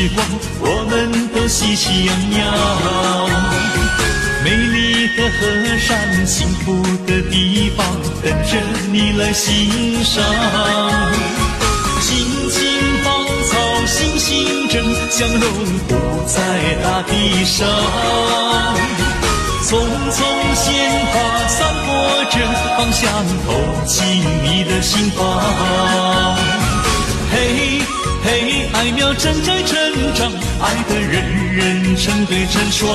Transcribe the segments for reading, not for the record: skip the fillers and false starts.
光，我们都喜气洋洋。美丽的河山，幸福的地方，等着你来欣赏。青青芳草，星星正相融，不在大地上。丛丛鲜花散播着芳香，透进你的心房。嘿嘿，爱苗正在成长，爱的人人成对成双。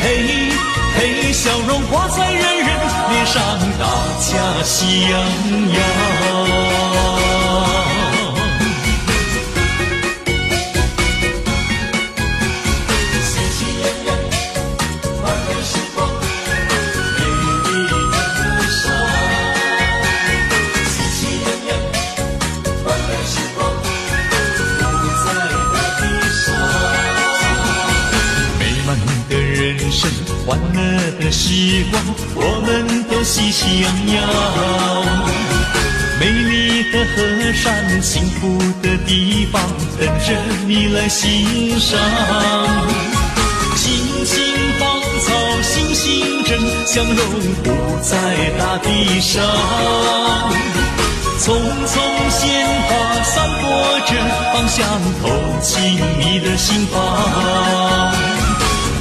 嘿嘿，笑容挂在人人脸上，大家喜洋洋。欢乐的时光，我们都喜气洋洋。美丽的河山，幸福的地方，等着你来欣赏。青青芳草，星星正相融，不在大地上。丛丛鲜花散播着芳香，透进你的心房。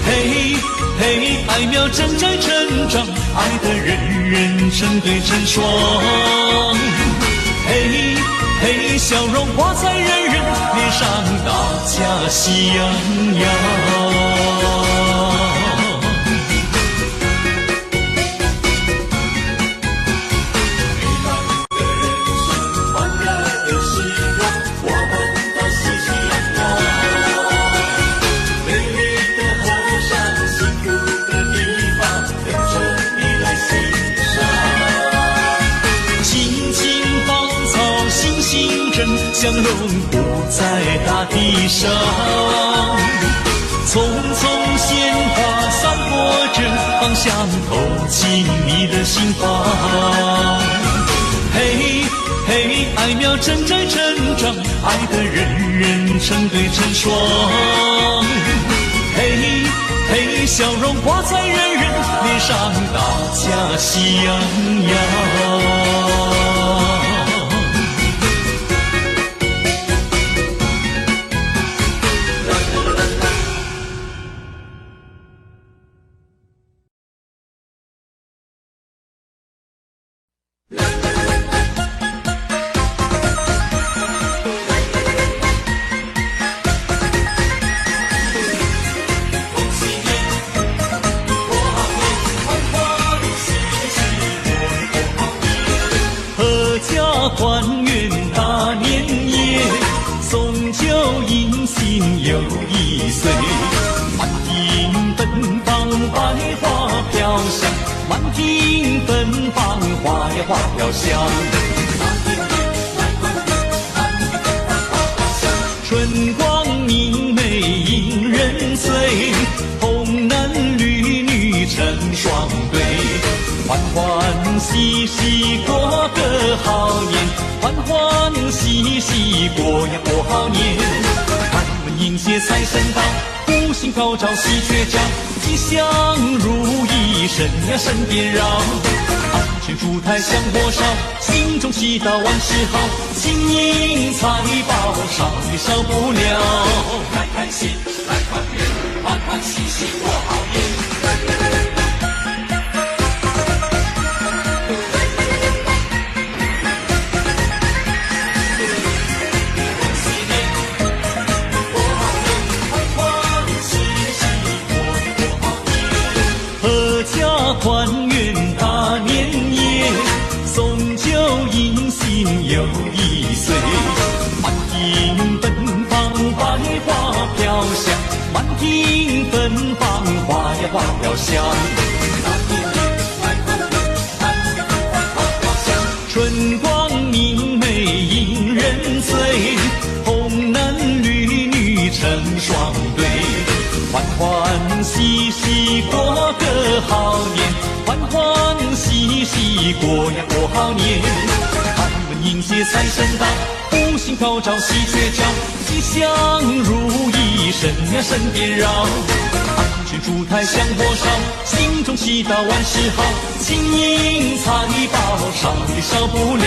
嘿嘿，爱苗正在成长，爱的人人成对成双。嘿嘿，笑容挂在人人脸上，大家喜洋洋。相融不在大地上，丛丛鲜花散播着芳香，透进你的心房。嘿嘿，爱苗正在成长，爱的人人成对成双。嘿嘿，笑容挂在人人脸上，大家喜洋洋。团圆大年夜，送酒迎新又一岁。满庭芬芳百花飘香，满庭芬芳花呀花飘香。春光明媚引人醉，红男绿女成双对。欢欢喜喜过个好年，欢欢喜喜过呀过好年。开门迎接财神到，福星高照喜鹊叫，吉祥如意神呀神颠绕。安全烛台香火烧，心中祈祷万事好，金银财宝少也少不了。来开心来团圆，欢欢喜喜过好年。团圆大年夜，送酒迎新又一岁。满庭芬芳百花飘香，满庭芬芳花呀花飘香。春光明媚引人醉，红男绿女成双对。欢欢喜喜过个好年，欢欢喜喜过呀过好年。开门迎接财神到，福星高照喜鹊叫，吉祥如意，神呀神颠绕。安全烛台香火烧，心中祈祷万事好。金银财宝少也少不了。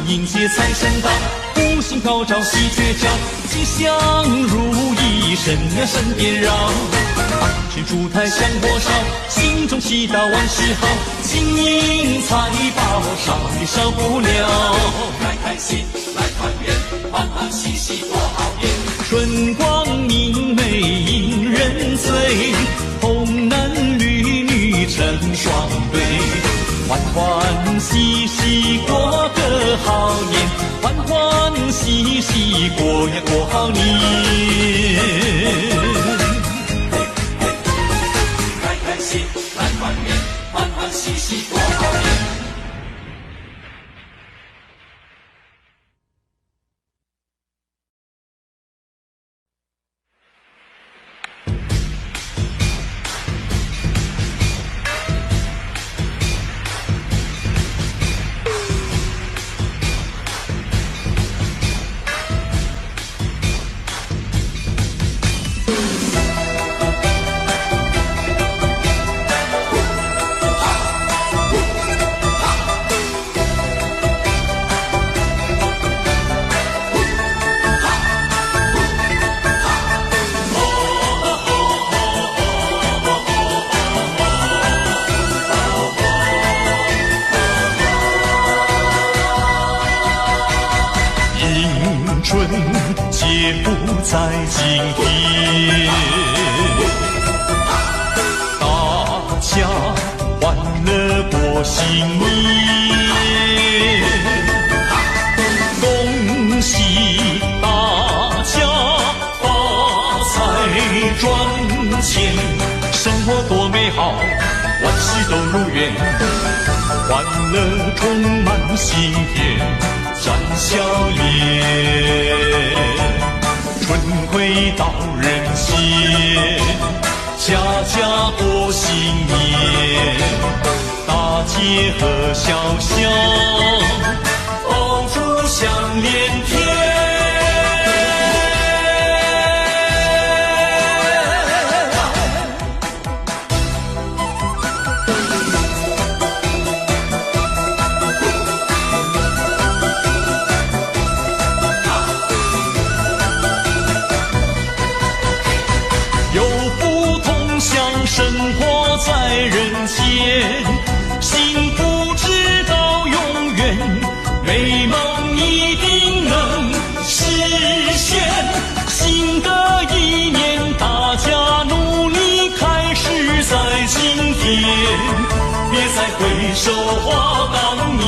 迎接财神到，福星高照喜鹊叫，吉祥如意，神呀神颠绕。安全烛台香火烧，心中祈祷万事好。金银财宝少也少不了。开开心来团圆，欢欢喜喜过好年。春光明媚迎人醉，红男绿女成双对。欢欢喜喜过个好年，欢欢喜喜过呀过好年。开开心来团圆，欢欢喜喜过好年。春皆不在今天，大家欢乐过新年，恭喜大家发财赚钱，生活多美好，万事都如愿，欢乐充满心田。展笑脸，春回到人间，家家过新年，大街和小巷，爆竹响连天。生活在人间，幸福直到永远，美梦一定能实现。新的一年，大家努力开始在今天，别再回首话当年。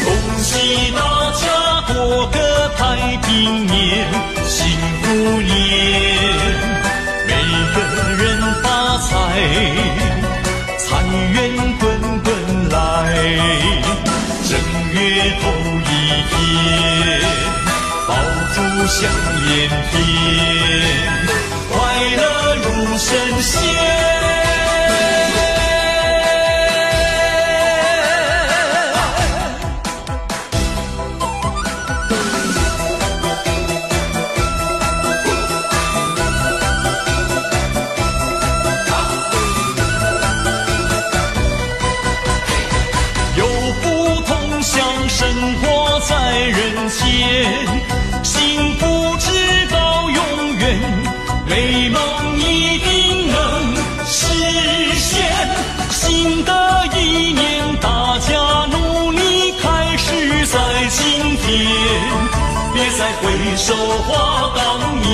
恭喜大家过个太平年，幸福年，每个人发财，财源滚滚来。正月头一天，爆竹响连天，快乐如神仙。生活在人间，幸福直到永远，美梦一定能实现。新的一年，大家努力开始在今天，别再回首话当年。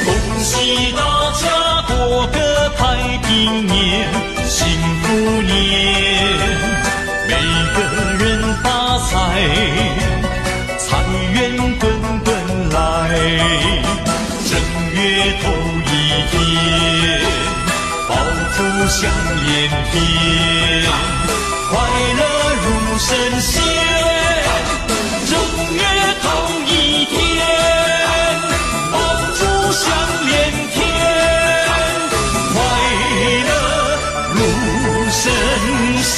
恭喜大家过个太平年，幸福年，每个人发财，财圆滚滚来。正月头一天，抱负向连天，快乐如神仙。正月头一天，爆竹响连天，快乐如神仙。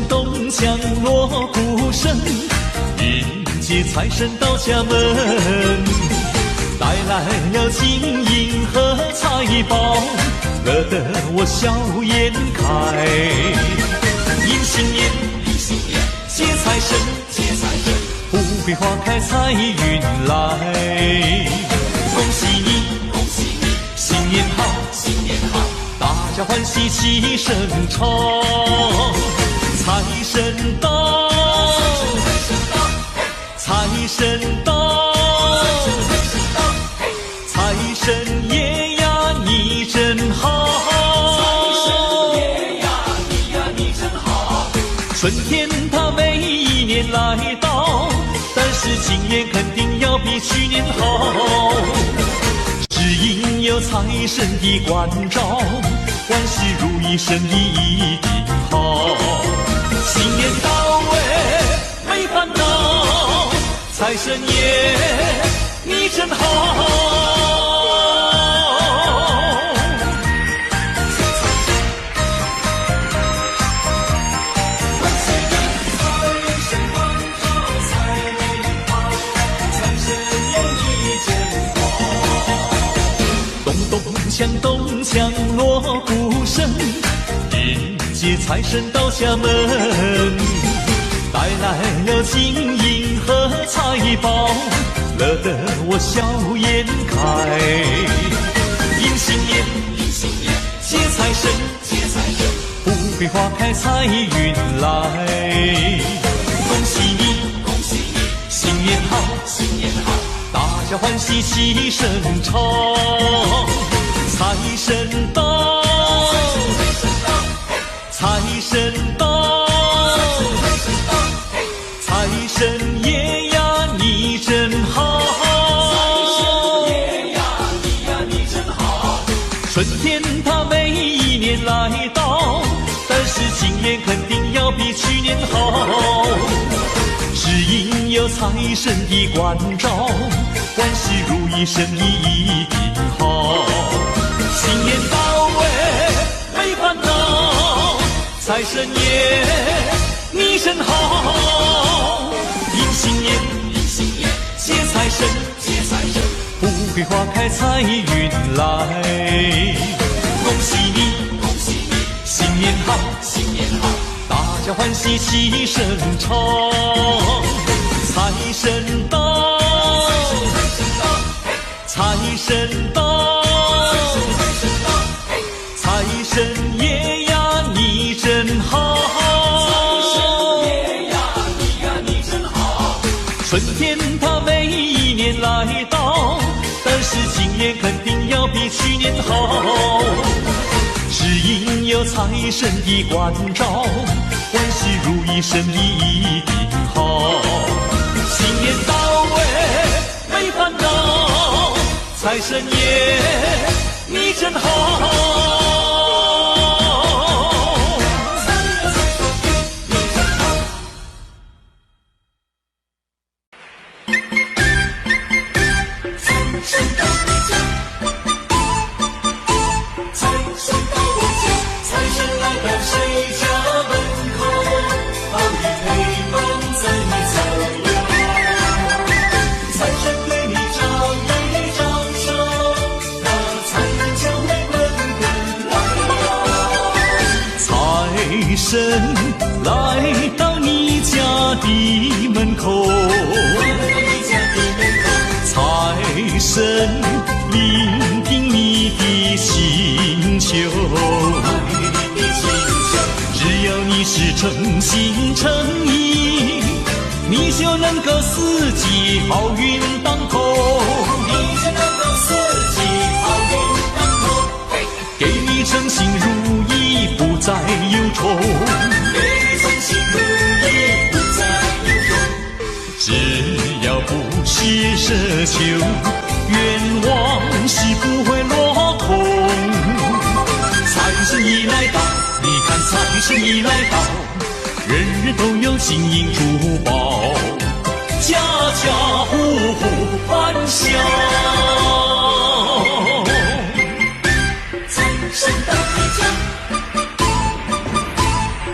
咚响锣鼓声，迎接财神到家门，带来了金银和财宝，乐得我笑颜开。迎新年，接财神，富贵花开财运来。恭喜你，新年好，大家欢喜齐声唱。财神到，财神到，财神爷呀你真好，春天它每一年来到，但是今年肯定要比去年好，只因有财神的关照，万事如意，生意一定好。新年到位没烦恼，财神爷你真好。咚锵锣鼓声，迎接财神到家门，带来了金银和财宝，乐得我笑颜开。迎新年，接财神，富贵花开财运来。恭喜你，新年好，大家欢喜齐声唱。财神到，财神到，财神爷呀你真好，春天它每一年来到，但是今年肯定要比去年好，只因有财神的关照，万事如意，生意一定好。新年到位没烦恼，财神爷你真好。迎新年，接财神，富贵花开财运来。恭喜你，新年好，大家欢喜齐声唱。财神到，财神到，财神爷呀你真好，春天它每一年来到，但是今年肯定要比去年好，只因有财神的关照，万事如意，生意一定好。新年到位没烦恼，财神爷你真好。神来到你家的门口，财神聆听你的请求。只要你是诚心诚意，你就能够四季好运当头。给你称心如意，不再忧愁。只要不是奢求，愿望是不会落空。财神已来到，你看财神已来到，人人都有金银珠宝，家家户户欢笑。财神到你家，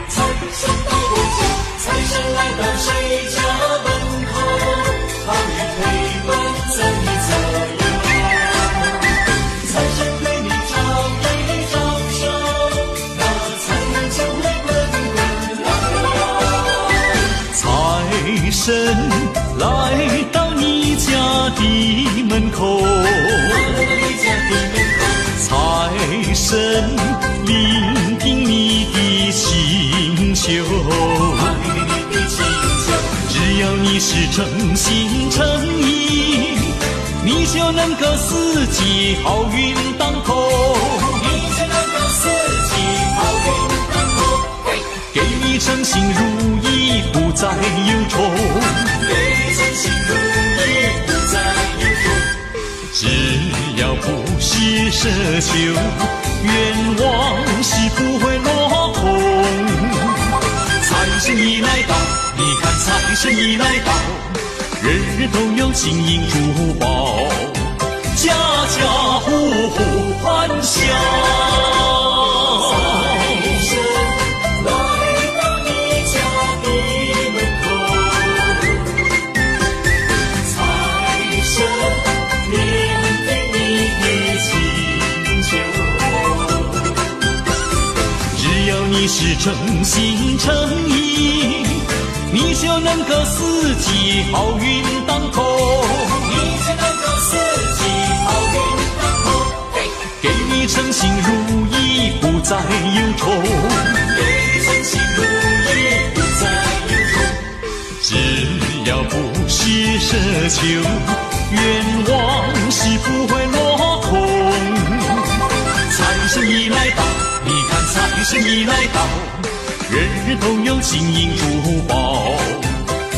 财神到我家，财神来到谁家门口，好运推门在你左右。财神对你招一招手，那财源就会滚滚来。财神来到你家的门口，财神聆听你的请求。只要你是诚心诚意，你就能够四季好运当头。给你称心如意，不再忧愁。只要不是奢求，愿望是不会落空。财神已来到，你看财神已来到，人人都有金银珠宝，家家户户欢笑。你是诚心诚意，你就能够四季好运当头。给你称心如意，不再忧愁。只要不是奢求，愿望是不会落空。财神已来到，你看财神已来到，人人都有金银珠宝，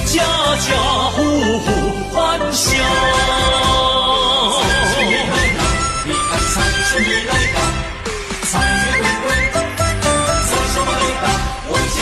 家家户户欢笑。你看财神已来到，财源滚滚，财神来到我家。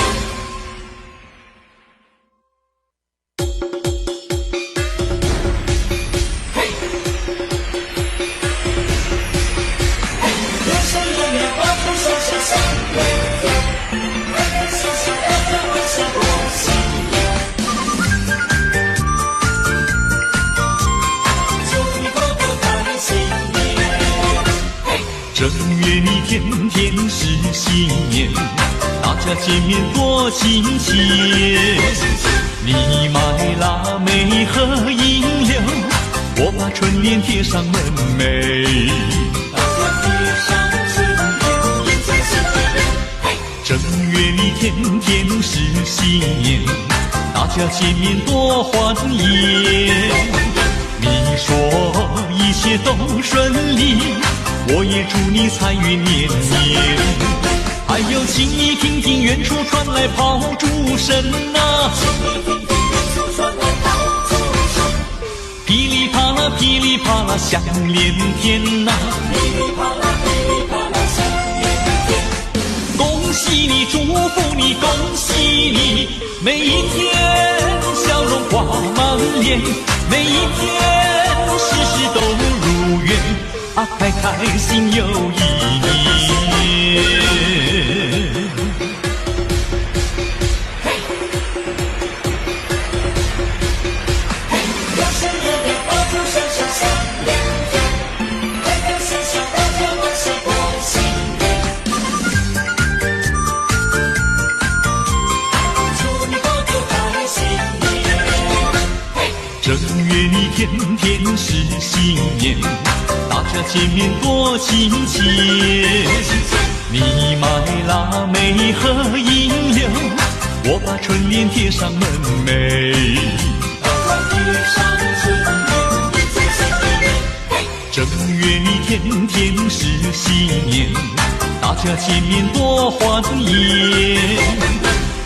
正月里天天是新年，大家见面多亲切。你买腊梅和银柳，我把春联贴上门楣。正月里天天是新年，大家见面多欢颜。你说一切都顺利，我也祝你财运年年。还有请你听听远处传来炮竹声啊，噼里啪啦噼里啪啦响连天啊，恭喜你祝福你恭喜你，每一天笑容挂满脸，每一天事事都如愿啊，开开心又一年。正月里天天是新年，大家见面多亲切。你买腊梅和银柳，我把春联贴上门楣。正月里天天是新年，大家见面多欢颜。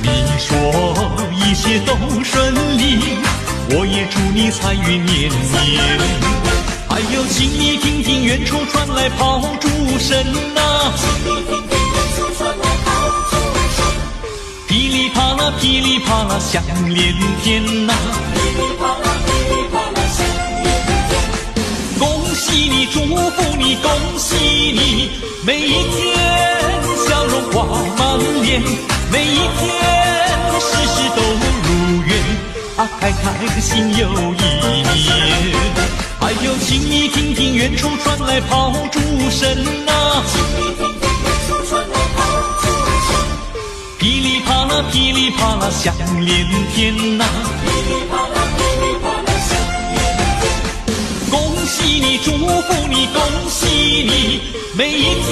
你说一切都顺利，我也祝你财运绵绵。还有，请你听听远处传来炮竹声啊，噼里啪啦噼里啪啦响连天呐，恭喜你，祝福你，恭喜你，每一天笑容花满脸，每一天事事都如愿啊，开开心又一年。还有，请你听听远处传来炮竹声啊，噼里啪啦噼里啪啦响连天呐，恭喜你，祝福你，恭喜你，每一天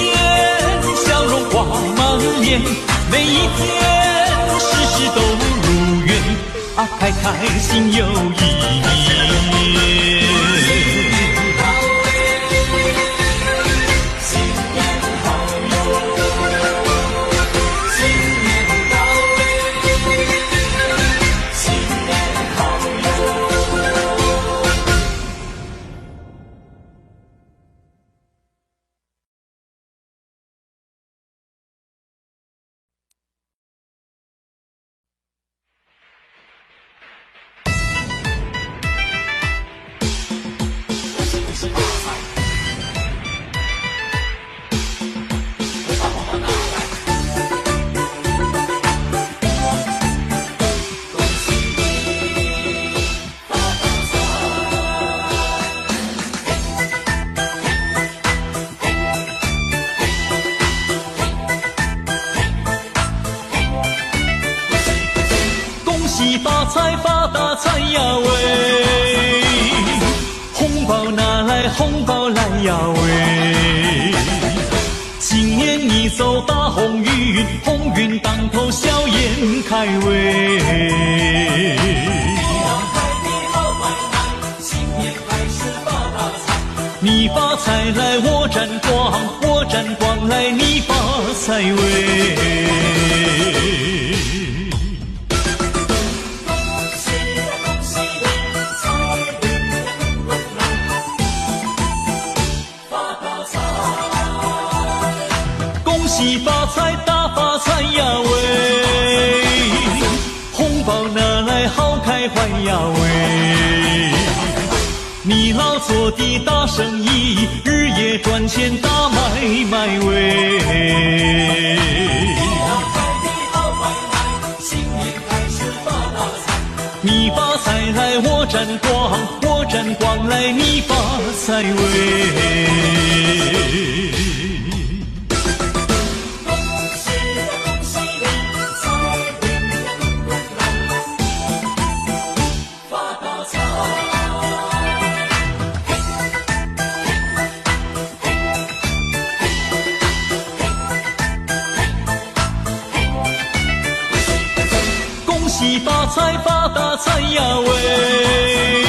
笑容花满脸，每一天事事都如愿啊，开开心又一年。发财发大财呀喂，红包拿来红包来呀喂，今年你走大鸿运，鸿运当头笑颜开喂。你发财来我沾光，我沾光来你发财喂。恭喜发财大发财呀喂，红包拿来好开怀呀喂，你老做的大生意，日夜赚钱大买卖喂。你发财来我沾光，我沾光来你发财喂。恭喜发财发大财呀喂，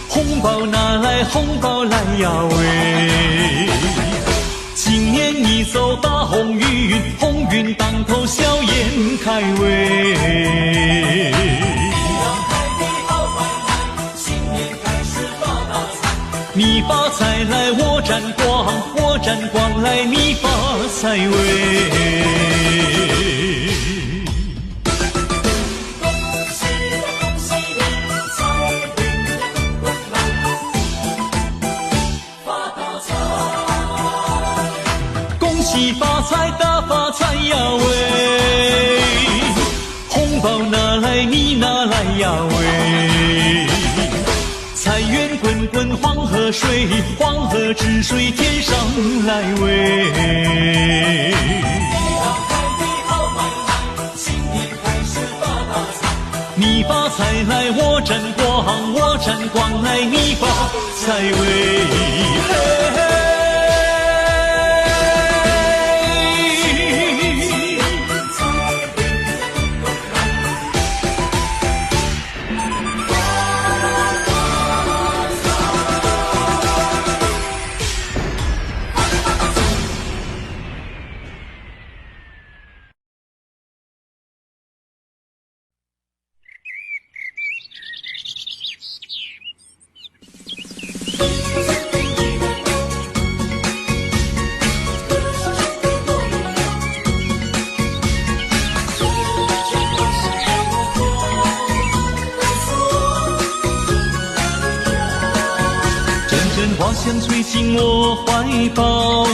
红包拿来红包来呀喂，今年你走大鸿运，鸿运当头笑颜开喂。你发财来我沾光，我沾光来你发财喂。恭喜发财大发财呀喂，红包拿来你拿来呀喂，财源滚滚黄河水，黄河之水天上来喂。你你发财来，我沾光，我沾光来，你发财为。花香吹进我怀抱，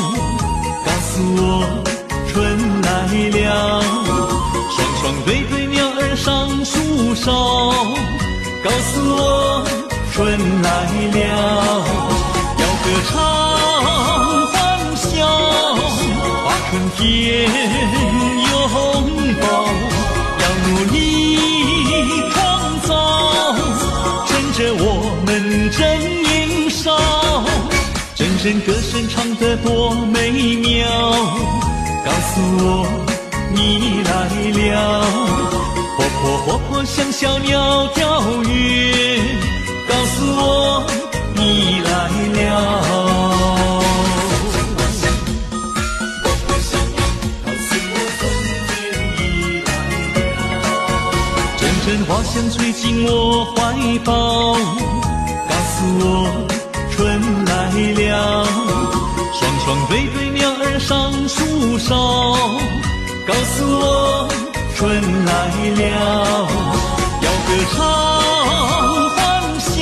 告诉我春来了。双双对对鸟儿上树梢，告诉我春来了。要歌唱欢笑，把春天拥抱。要努力创造，趁着我们正年少。阵阵歌声唱得多美妙，告诉我你来了。活泼活泼像小鸟跳跃，告诉我你来了。阵阵花香吹进我怀抱，告诉我春来了。双双对对鸟儿上树梢，告诉我春来了。要歌唱欢笑，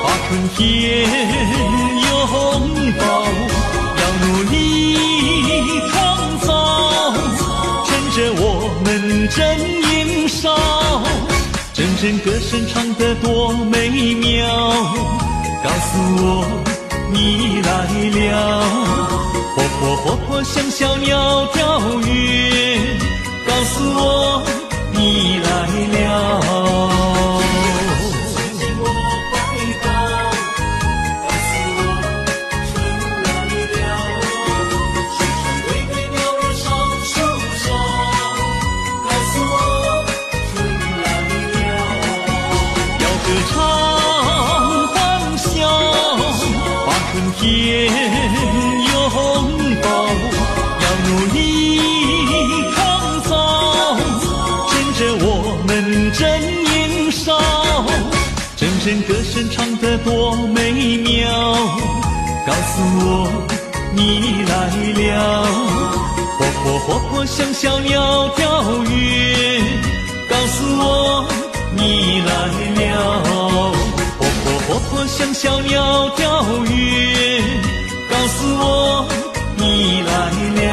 把春天拥抱。要努力创造，趁着我们正年少。阵阵歌声唱得多美妙，告诉我你来了。活泼活泼像小鸟跳跃，告诉我你来了。天拥抱，要努力创造，趁着我们正年少。阵阵歌声唱得多美妙，告诉我你来了。活泼活泼像小鸟跳跃，告诉我你来了。活泼活泼像小鸟跳跃，告诉我你来了。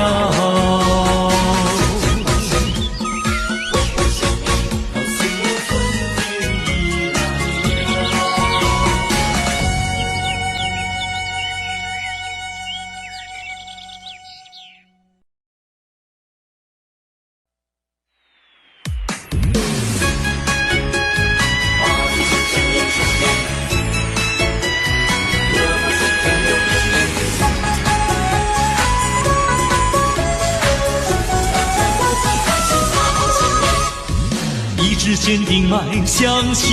坚定迈向前，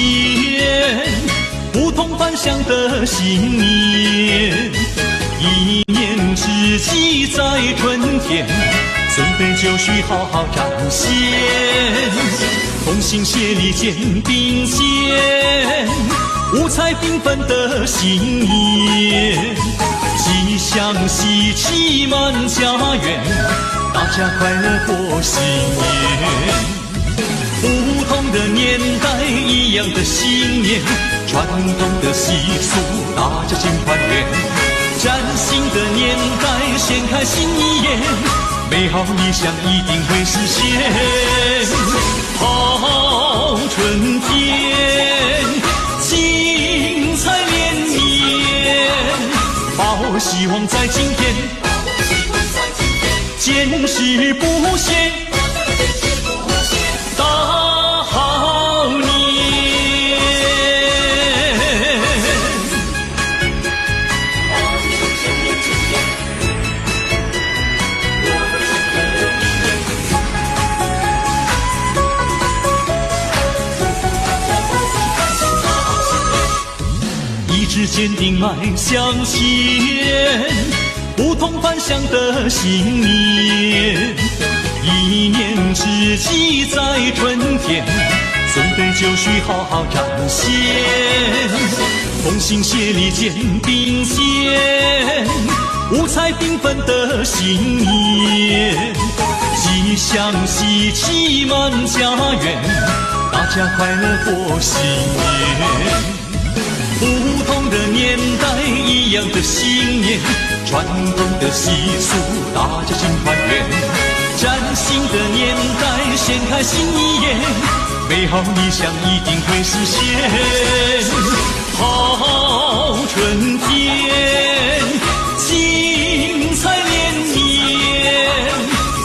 不同凡响的信念。一念之计在春天，准备就绪好好展现。同心协力肩并肩，五彩缤纷的新年。吉祥喜气满家园，大家快乐过新年。不同的年代，一样的信念，传统的习俗，大家尽团圆。崭新的年代，掀开新一页，美好理想一定会实现。好春天，精彩连绵，好希望在今天，坚持不懈。大好坚定迈向前，不同凡响的信念。一念之计在春天，准备就绪好好展现。同心协力肩并肩，五彩缤纷的新年，吉祥喜气满家园，大家快乐过新年。不同的年代，一样的信念，传统的习俗，大家尽团圆。崭新的年代，掀开新一页，美好理想一定会实现。好春天，精彩连绵，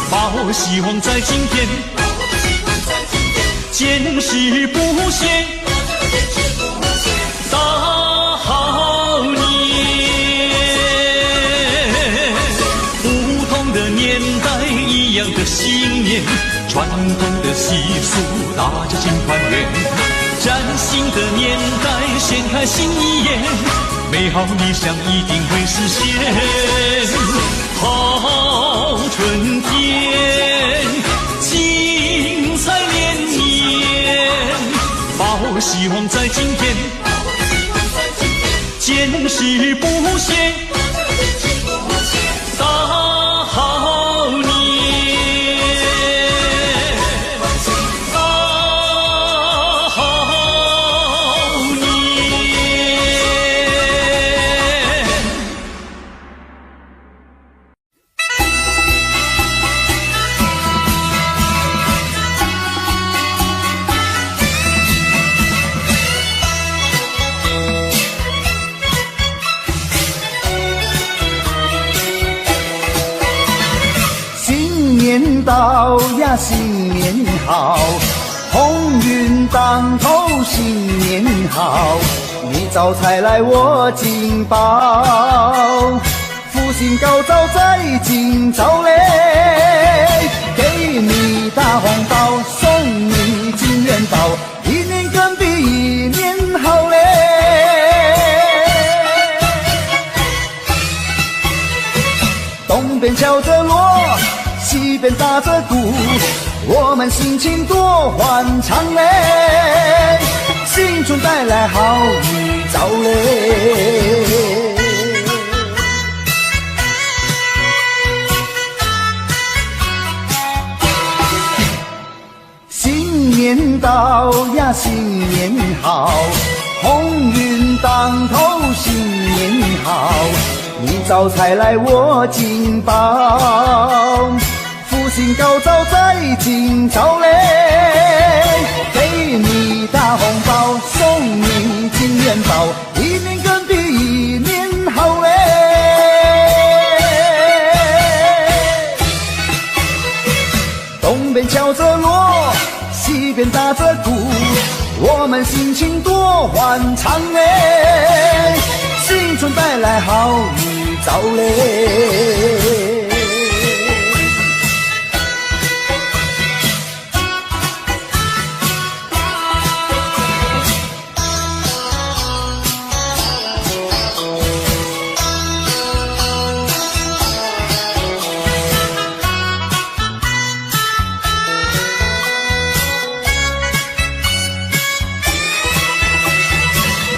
抱希望在今天，坚持不懈。大好年，不同的年代，一样的信念，传统的习俗，大家尽团圆。崭新的年代，掀开新一页，美好理想一定会实现。好春天，精彩连绵，抱希望在今天，坚持不懈，大好年，大好年。新年到呀，新年好，鸿运当头，新年好，你招财来我进宝，福星高照在今朝嘞，给你大红包，送你金元宝，一年更比一年好嘞。东边敲着锣，西边打着鼓，我们心情多欢畅嘞，新春带来好预兆嘞。新年到呀，新年好，鸿运当头，新年好，你招财来我进宝，福星高照在今朝嘞，给你大红包，送你金元宝，一年更比一年好嘞。东边敲着锣，西边打着鼓，我们心情多欢畅嘞，新春带来好预兆嘞。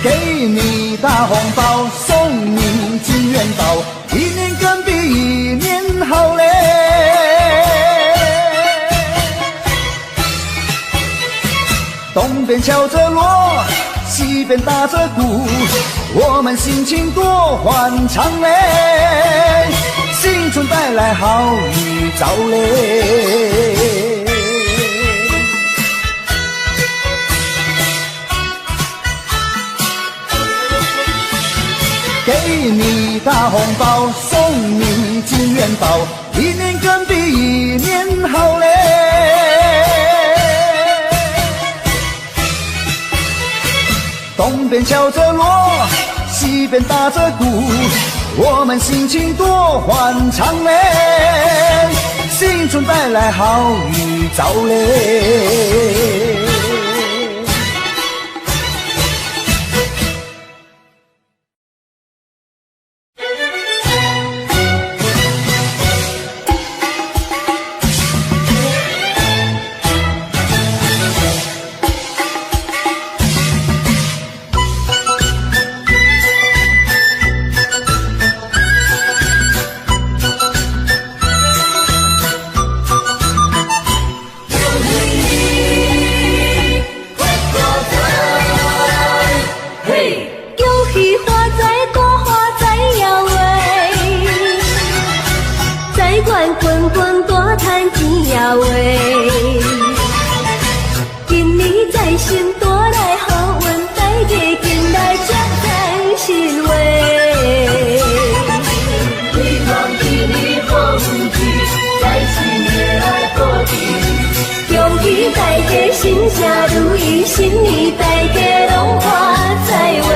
给你大红包，送你金元宝，一年更比一年好嘞。东边敲着锣，西边打着鼓，我们心情多欢畅嘞，新春带来好预兆嘞。给你大红包，送你金元宝，一年更比一年好嘞。东边敲着锣，西边打着鼓，我们心情多欢畅嘞，新春带来好预兆嘞。话。今年财神带来好运，大家紧来接财神话。希望今年好运气，财神会来保庇。恭喜大家心想如意，新年大家拢发财话。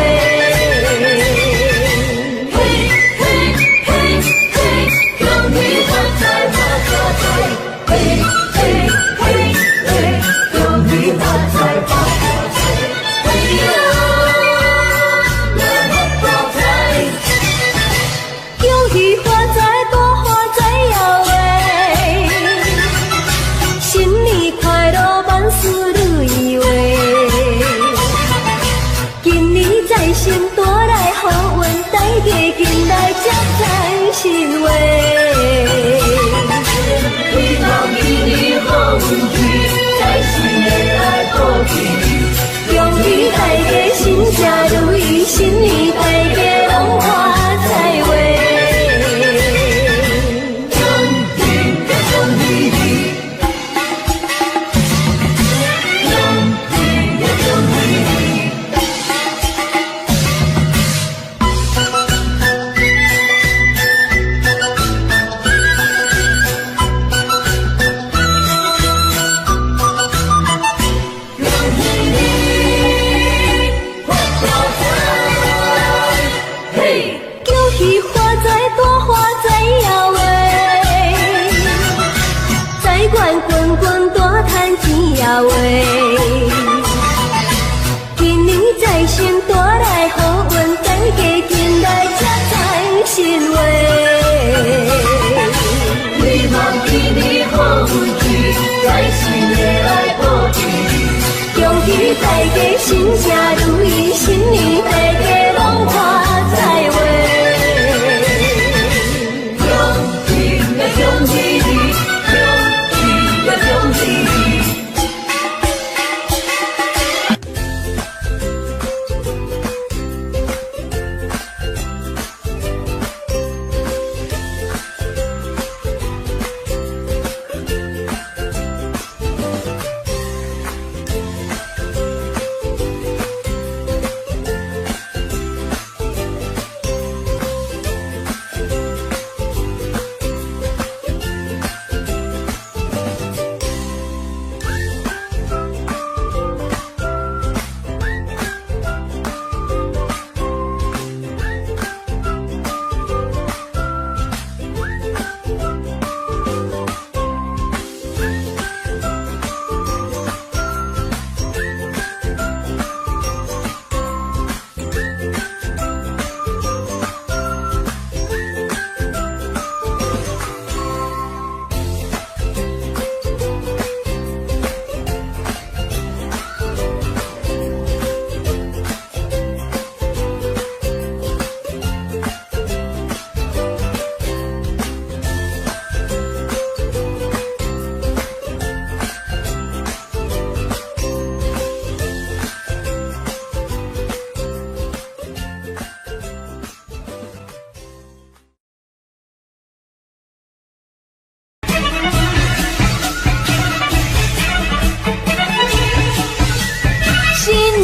神话，希望今年好运气，财神会来保庇。恭喜大家心想如意，新年大家拢发财话。恭喜呀恭喜你，恭喜呀恭喜你。今年财神带来好运，大家紧来接财神话。希望今年好运气，财神会来保庇。恭喜大家心想如意，新年大家拢发财话。恭喜呀恭喜你，恭喜呀恭喜你。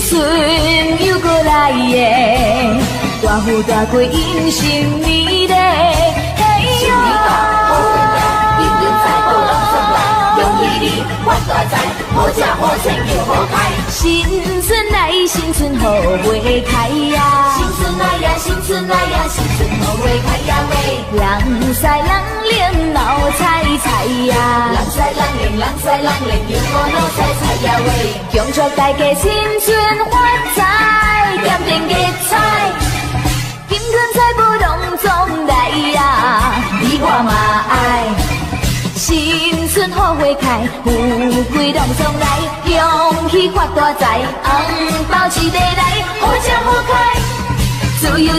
春又过来耶，大富大贵，迎新美丽。新年到，好运来，迎人财，宝龙送来，恭喜你发大财，好吃好穿又好开。新春来，新春好花开呀！新春来呀，新春来呀，新春好花开呀喂！人赛人灵闹彩彩呀！人赛人灵，人赛人灵，又好闹彩彩呀喂！恭祝大家新春发财，点点吉彩，金钱财宝拢总来呀！你我嘛爱。新春好花开，富贵拢总来，恭喜发大财，红包一个来，好吃好开，自由。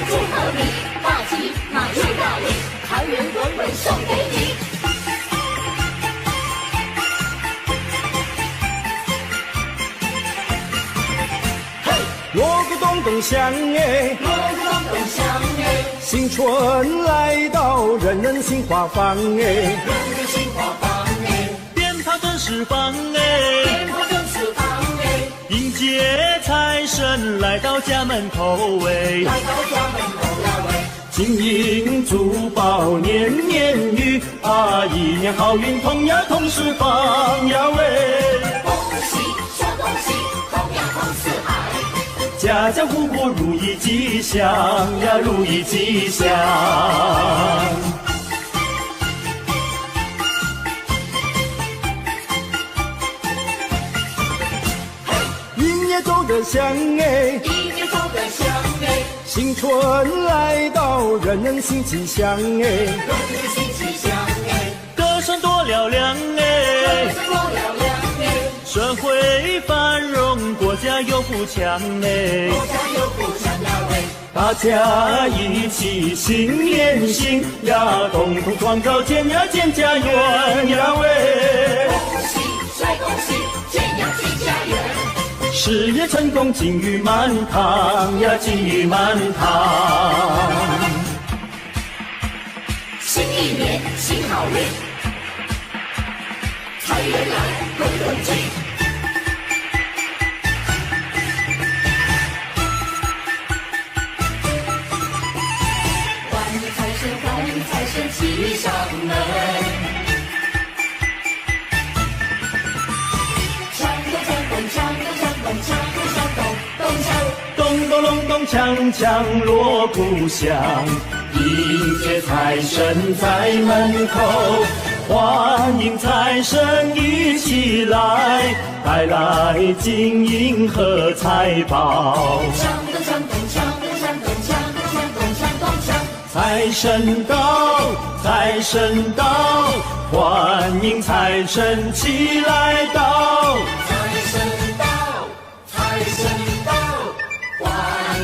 祝贺你，大吉马去大利，财源滚滚送给你。锣鼓咚咚响哎，锣鼓咚咚响哎，新春来到，人人心花放哎，人人心花放哎，鞭炮正释放哎，鞭炮正释放哎，迎接财神来到家门口哎，来到家门口了喂，金银珠宝年年余啊，一年好运同呀同时放呀喂，恭喜说恭喜，同样同四海。家家户户如意吉祥呀，如意吉祥。一年走得香哎，一年走得香哎，新春来到，人人心吉祥哎，人人心吉祥哎，歌声多嘹亮哎，多嘹亮哎，社会繁荣，国家有富强哎，国家有富强了喂，大家一起心连心呀，共同创造建呀建家园呀喂，恭喜帅恭喜，建呀建家园。事业成功金玉满堂呀，金玉满堂。新一年新好运，财源来滚滚进。欢迎财神，欢迎财神骑上门。咚咚隆咚锵锵锣鼓响，迎接财神在门口，欢迎财神一起来，带来金银和财宝。财神到，财神到，欢迎财神齐来到。财神到，财神到，欢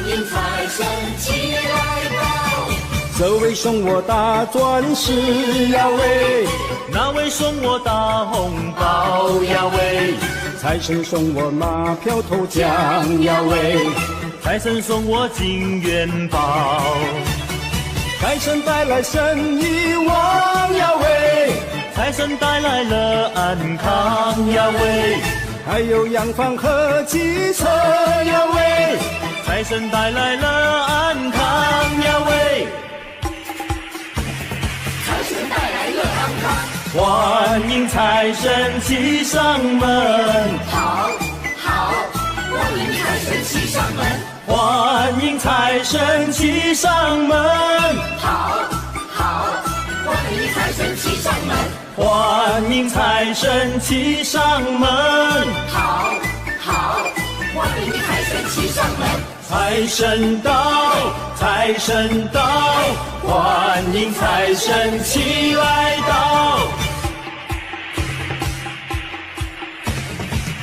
迎财神齐来到。这位送我大钻石呀喂，那位送我大红包呀喂，财神送我马票头奖呀喂，财神送我金元宝，财神带来生意旺呀喂，财神带来了安康呀喂，还有洋房和汽车呀喂，财神带来了安康呀喂，财神带来了安康。欢迎财神骑上门，好，好，欢迎财神骑上门。欢迎财神骑上门，好，好，欢迎财神骑上门。欢迎财神骑上门，好，好，欢迎财神骑上门。财神到，财神到，欢迎财神齐来到。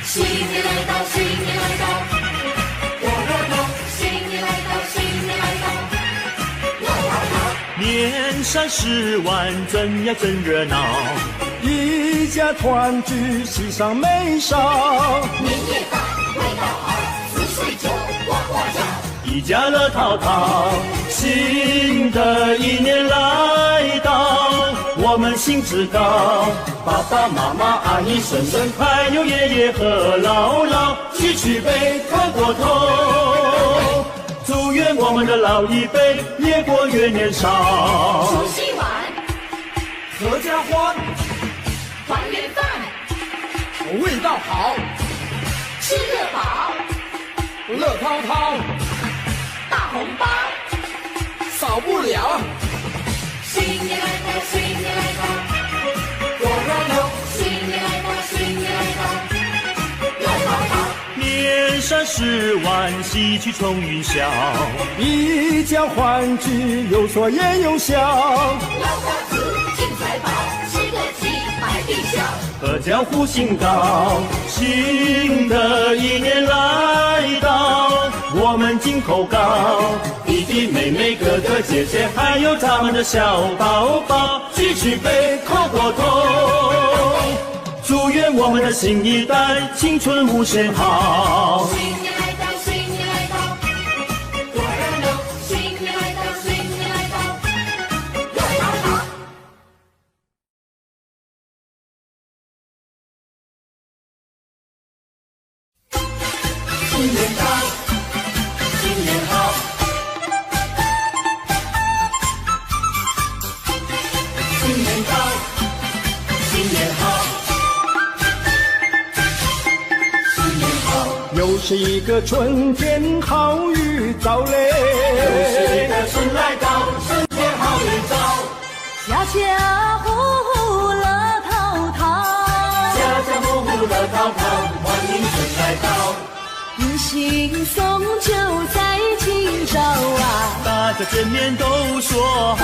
新年来到，新年来到，我热闹。新年来到，新年来到，我跑跑。年三十晚真呀真热闹，一家团聚喜上眉梢，年夜饭味道好，四岁酒呱呱叫。一家乐淘淘，新的一年来到，我们兴致高，爸爸妈妈阿姨婶婶还有爷爷和姥姥举起杯喝过头，祝愿我们的老一辈越过越年少。除夕晚合家欢，团圆饭，味道好，吃得饱，乐滔滔，大红包。少不了。新年来到，新年来到，我热闹。新年来到，新年来到，乐淘淘。年三十晚喜气冲云霄，一家欢聚有说也有笑，老瓜子进财宝，吃个鸡百必笑。阖家户兴高，新的一年来到，我们金口高，一定弟妹妹、哥哥姐姐，还有他们的小宝宝，举起杯，叩过头，祝愿我们的新一代青春无限好。新年来到，新年来到，多热闹！新年来到，新年来到，热闹闹！新年到，新年好，新年到，新年好，新年好，又是一个春天，好预兆嘞！又是一个春来到，春天好预兆，家家户户乐淘淘，家家户户乐淘淘，欢迎春来到。迎新送旧在今朝啊，大家见面都说好，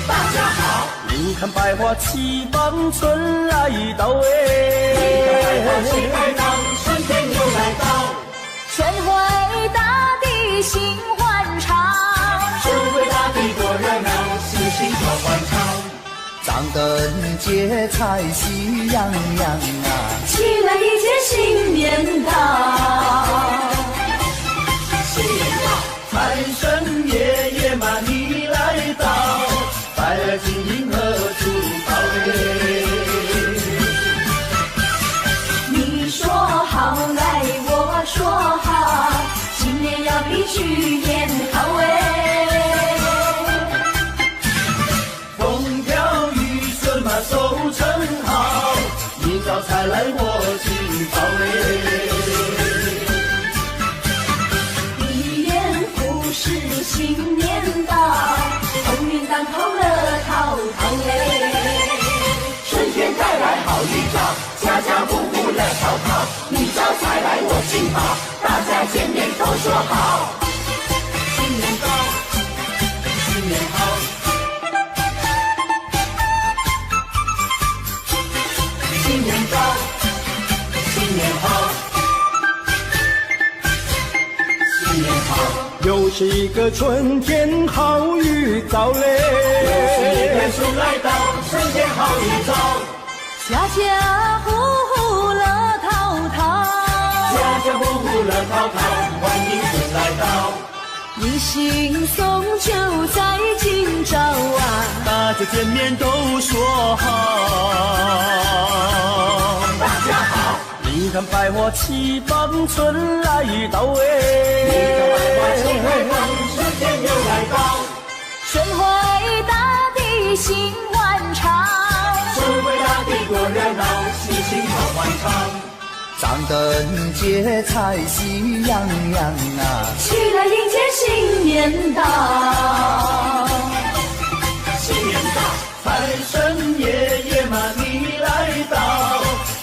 大家好，你看百花齐放，春来到哎！百花齐开放，春天又来到，春回大地心欢畅，春回大地多热闹，喜庆好欢畅，张灯结彩喜洋洋啊！起来迎接新年到，新年到，财神爷爷嘛你来到，带来金银和珠宝嘞。你说好来我说好，今年要比去年好哎。风调雨顺嘛收成好，明早才来我进宝嘞。一言不是新年到，鸿运当头乐淘淘哎。春天带来好预兆，家家户户乐淘淘，明早才来我进宝，大家见面都说好。新年到，新年好，新年到，新年好，新年好，又是一个春天，好预兆嘞！又是一个春来到，春天好预兆，家家户户乐淘淘，家家户户乐淘淘，欢迎春来到，迎新送旧在今朝啊，大家见面都说好。大家好，你看百花齐放，春来到哎！百花齐开放，春天又来到，春回大地心欢畅，春回大地多热闹，喜庆好欢畅，张灯结彩喜洋洋啊！起来迎接新年到，新年到，财神爷爷嘛你来到，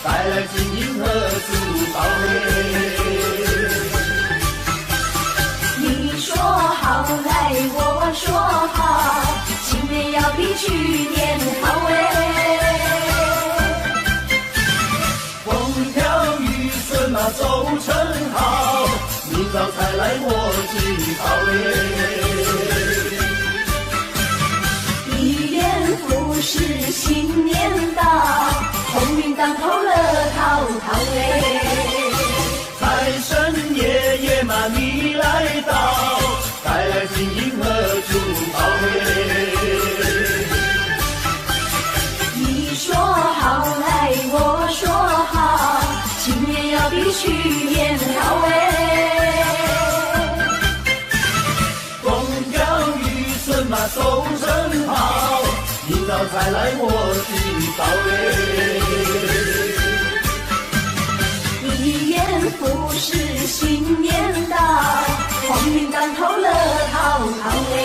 带来金银和珠宝嘞。你说好来我说好，今年要比去年好哎。风调雨顺嘛收成好，明早才来我进宝嘞。一言不是新年到，鸿运当头乐淘淘哎。财神爷爷嘛你来到，带来金银和珠宝嘞。你说好来我说好，今年要比去年好哎。风调雨顺嘛收成好，明早才来我进宝嘞。一言不是新年到，鸿运当头乐淘淘哎。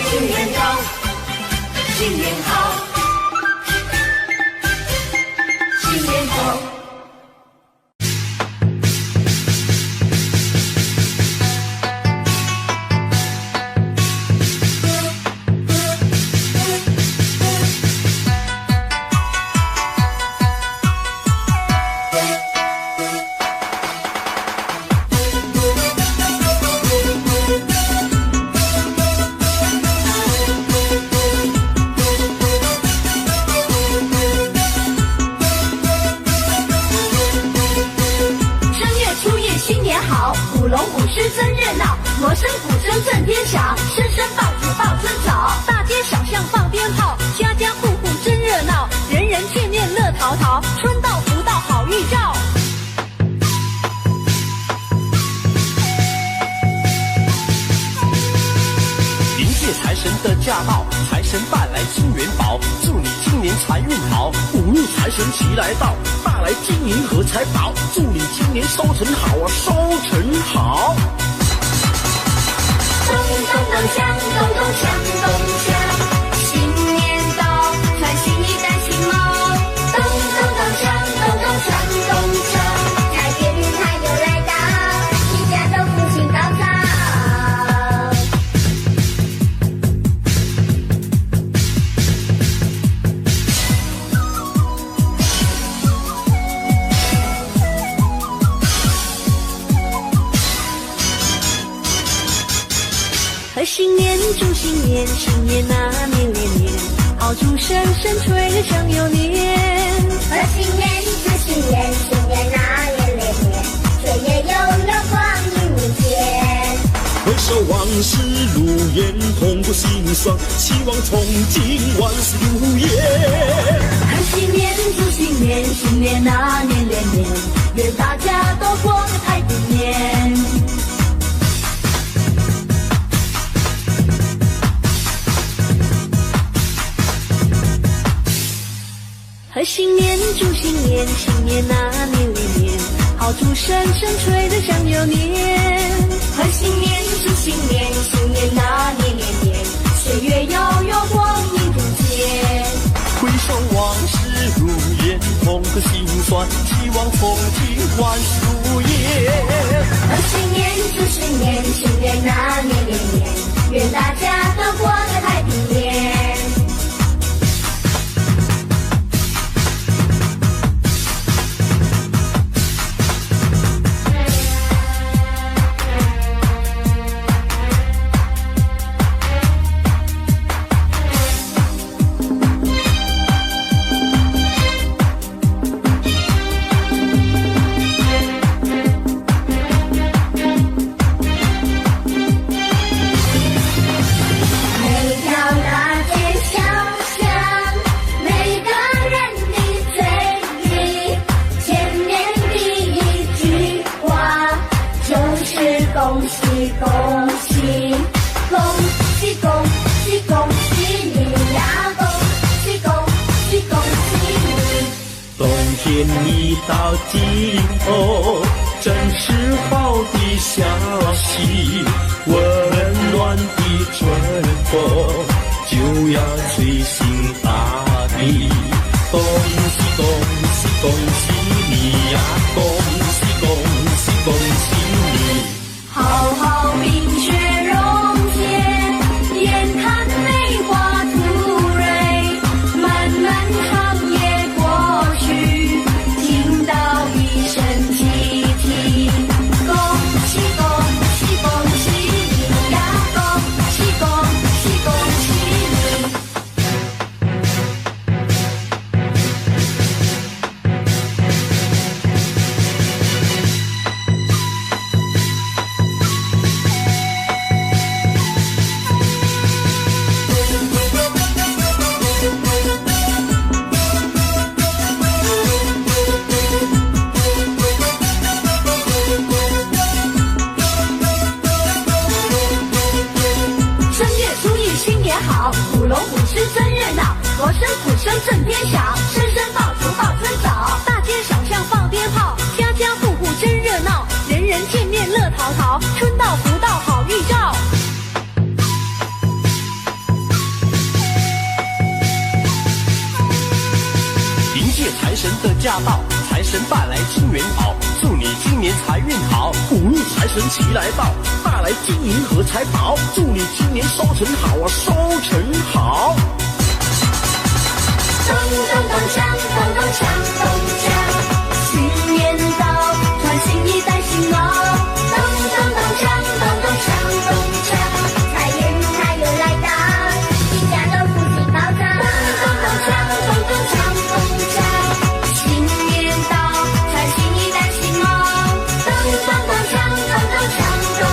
新年到，新年好，新年好。狮真热闹，锣声鼓声震天响，声声爆竹爆春早。大街小巷放鞭炮，家家户户真热闹，人人见面乐淘淘，春到福到好预兆。迎接财神的驾到，财神伴来金元宝，祝你今年财运好，五路财神齐来到，大来金银和财宝，祝你今年收成好啊，收成好。咚咚咚锵，咚咚锵，咚锵，新年到，穿新衣戴新帽，咚咚咚锵，咚咚锵，咚锵，财运财又来到，一家都福星高照。贺新年，祝新年，新年那年连年，炮竹声声吹得像有年。贺新年，祝新年，新年那年连年，岁月悠悠光阴无间。回首往事如烟，痛过心酸，希望从今万事如愿。贺新年，祝新年，新年那年连年，愿大家都过个太平年。贺新年，祝新年，新年那年连年，炮竹声声吹得像有年。贺新年，祝新年，新年那年连年，岁月悠悠光阴如箭。回首往事如烟，痛过心酸，希望从今万事如愿。贺新年，祝新年，新年那年连年，愿大家都过个太平年。恭喜恭喜，恭喜恭喜恭喜你呀！恭喜恭喜恭喜你！冬天一到尽头，正是好的消息，温暖的春风就要吹醒大地。恭喜恭喜恭喜你呀！恭喜恭喜恭喜你！好好冰雪融解，眼看梅花吐蕊，漫漫长夜过去，听到一声集体，恭喜恭喜恭喜你呀！恭喜恭喜恭喜你！舞龙舞狮真热闹，锣声鼓声震天响，声声爆竹爆春早。大街小巷放鞭炮，家家户户真热闹，人人见面乐淘淘，春到福到好预兆。迎接财神的驾到，财神伴来金元宝，祝你今年财运好，五路财神齐来到，大来金银和财宝，祝你今年收成好啊，收成好。咚咚咚锵，咚咚锵，咚锵，新年到，穿新衣戴新帽，咚咚咚锵，咚咚锵，咚锵，财运财又来到，一家都福星高照。咚咚咚锵，咚咚锵，咚锵，新年到，穿新衣戴新帽，咚咚咚锵，咚咚锵，咚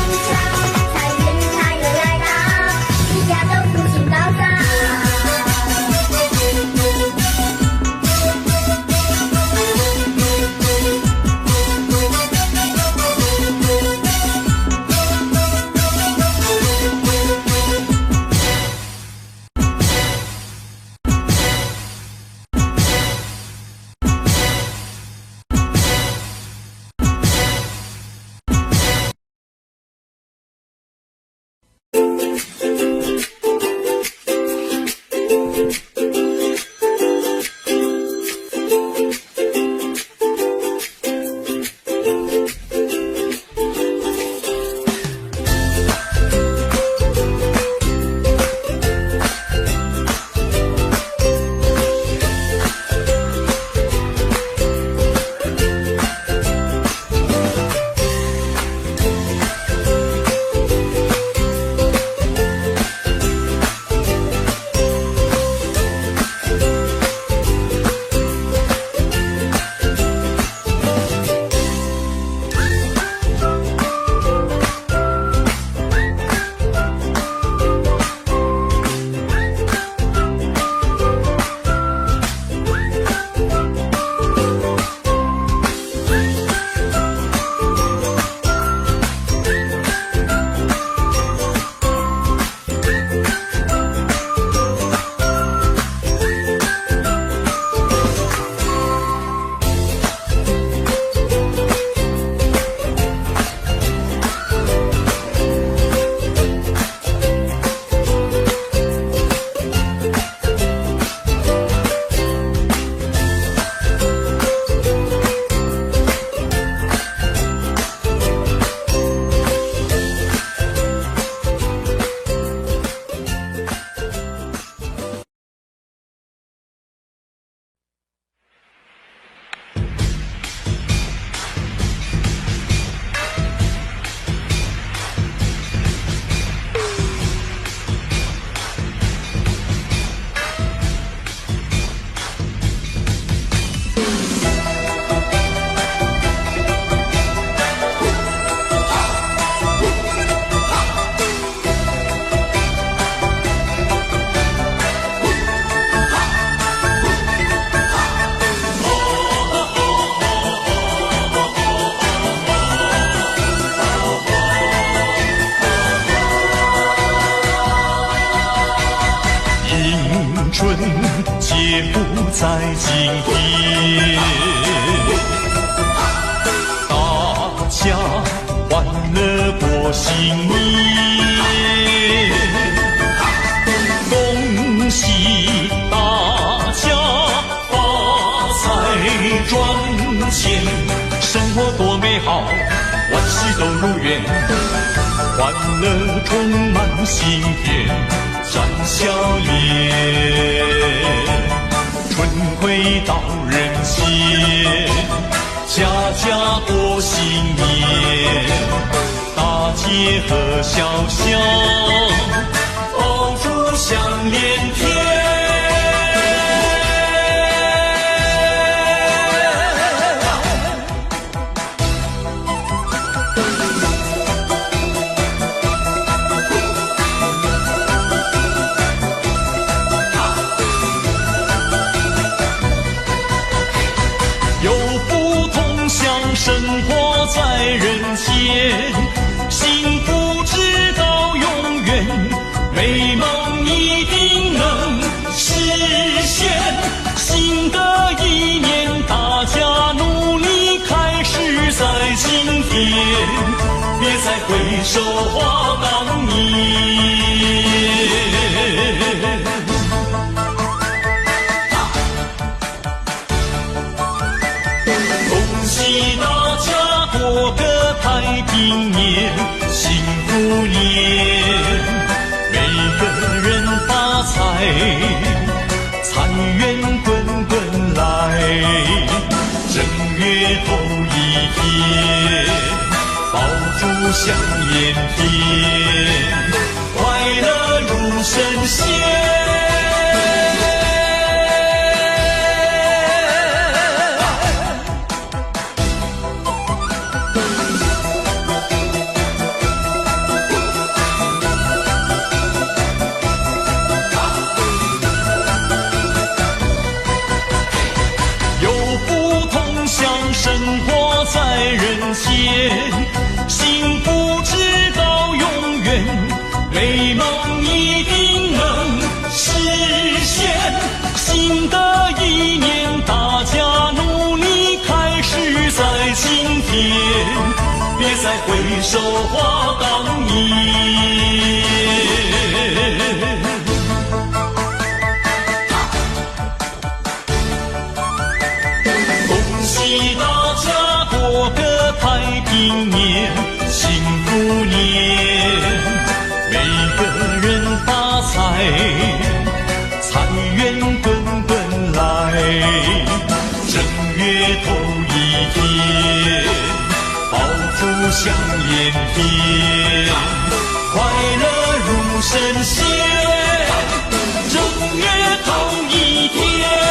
也不在今天。大家欢乐过新年，恭喜大家发财赚钱，生活多美好，万事都如愿，欢乐充满心田，展笑脸。春回到人间，家家过新年，大街和小巷，爆竹响连天。有福同享，生活在人间，幸福直到永远，美梦一定能实现。新的一年，大家努力开始在今天，别再回首话当年。恭喜大家过个太平年，幸福年，每个人发财，财源滚滚来。正月头一天，爆竹响连天，快乐如神仙。生活在人间，幸福直到永远，美梦一定能实现。新的一年，大家努力开始在今天，别再回首话当年。恭喜大家过个太平年，幸福年，每个人发财，财源滚滚来。正月头一天，爆竹响连天，快乐如神仙。正月头一天。